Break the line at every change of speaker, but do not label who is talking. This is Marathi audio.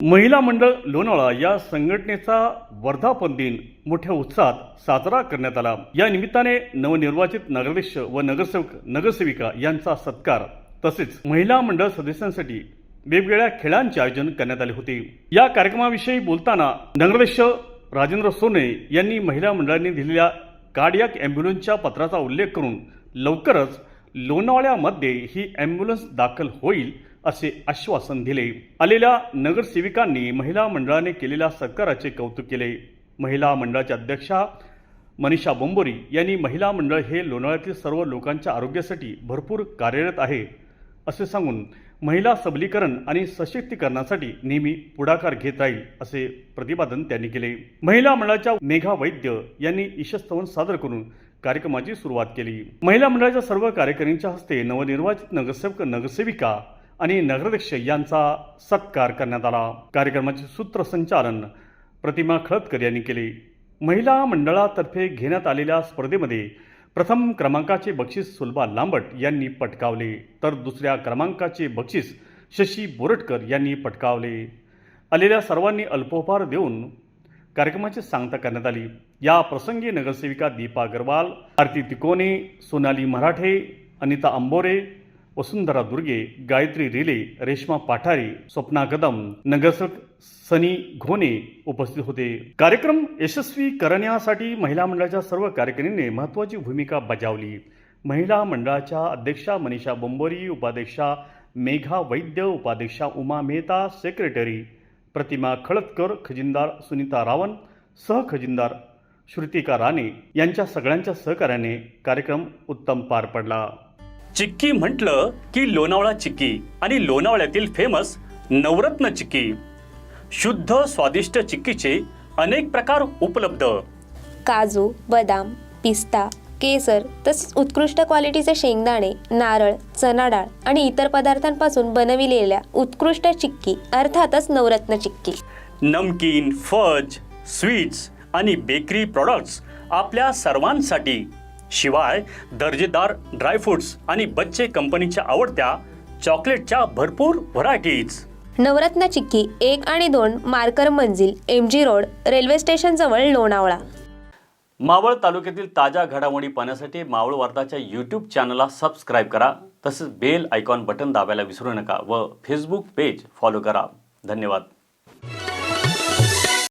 महिला मंडळ लोणावळा या संघटनेचा वर्धापन दिन मोठ्या उत्साहात साजरा करण्यात आला। या निमित्ताने नवनिर्वाचित नगराध्यक्ष व नगरसेवक नगरसेविका यांचा सत्कार तसेच महिला मंडळ सदस्यांसाठी वेगवेगळ्या खेळांचे आयोजन करण्यात आले होते। या कार्यक्रमाविषयी बोलताना नगराध्यक्ष राजेंद्र सोने यांनी महिला मंडळांनी दिलेल्या कार्डियाक ॲम्ब्युलन्सच्या पत्राचा उल्लेख करून लवकरच लोणावळ्यामध्ये ही ॲम्ब्युलन्स दाखल होईल असे आश्वासन दिले। आलेल्या नगरसेविकांनी महिला मंडळाने केलेल्या सत्काराचे कौतुक केले। महिला मंडळाच्या अध्यक्षा मनीषा बोंबोरी यांनी महिला मंडळ हे लोणावळ्यातील सर्व लोकांच्या आरोग्यासाठी भरपूर कार्यरत आहे असे सांगून महिला सबलीकरण आणि सशक्तीकरणासाठी नेहमी पुढाकार घेत राहील असे प्रतिपादन त्यांनी केले। महिला मंडळाच्या मेघा वैद्य यांनी ईशस्तवन सादर करून कार्यक्रमाची सुरुवात केली। महिला मंडळाच्या सर्व कार्यकर्त्यांच्या हस्ते नवनिर्वाचित नगरसेवक नगरसेविका आणि नगराध्यक्ष यांचा सत्कार करण्यात आला। कार्यक्रमाचे सूत्रसंचालन प्रतिमा खळदकर यांनी केले। महिला मंडळातर्फे घेण्यात आलेल्या स्पर्धेमध्ये प्रथम क्रमांकाचे बक्षीस सुलभा लांबट यांनी पटकावले, तर दुसऱ्या क्रमांकाचे बक्षीस शशी बोरटकर यांनी पटकावले। आलेल्या सर्वांनी अल्पोपहार देऊन कार्यक्रमाची सांगता करण्यात आली। या प्रसंगी नगरसेविका दीपा अग्रवाल, आरती तिकोने, सोनाली मराठे, अनिता अंबोरे, वसुंधरा दुर्गे, गायत्री रिले, रेश्मा पाठारे, स्वप्ना कदम, नगरसेवक सनी घोणे उपस्थित होते। कार्यक्रम यशस्वी करण्यासाठी महिला मंडळाच्या सर्व कार्यकर्त्यांनी महत्त्वाची भूमिका बजावली। महिला मंडळाच्या अध्यक्षा मनीषा बोंबोरी, उपाध्यक्षा मेघा वैद्य, उपाध्यक्षा उमा मेहता, सेक्रेटरी प्रतिमा खळदकर, खजिनदार सुनीता रावण, सहखजिनदार श्रुतिका राणे यांच्या सगळ्यांच्या सहकार्याने कार्यक्रम उत्तम पार पडला।
चिक्की म्हटलं की लोणावळा चिक्की आणि लोणावळ्यातील फेमस नवरत्न चिक्की। शुद्ध स्वादिष्ट चिक्कीचे अनेक प्रकार उपलब्ध।
काजू, बदाम, पिस्ता, केसर तसेच उत्कृष्ट क्वालिटीचे शेंगदाणे, नारळ, चणा डाळ आणि इतर पदार्थांपासून बनविलेल्या उत्कृष्ट चिक्की अर्थातच नवरत्न चिक्की।
नमकीन, फज, स्वीट्स आणि बेकरी प्रॉडक्ट्स आपल्या सर्वांसाठी। शिवाय दर्जेदार ड्रायफ्रुट्स आणि बच्चे कंपनीच्या आवडत्या चॉकलेटच्या भरपूर व्हरायटीज।
नवरत्न चिक्की 1 आणि 2 मार्कर मंजिल, MG रोड, रेल्वे स्टेशन जवळ लोणावळा।
मावळ तालुक्यातील ताज्या घडामोडी पाहण्यासाठी मावळ वार्ताच्या YouTube चॅनलला सबस्क्राईब करा, तसेच बेल आयकॉन बटन दाबायला विसरू नका व फेसबुक पेज फॉलो करा। धन्यवाद।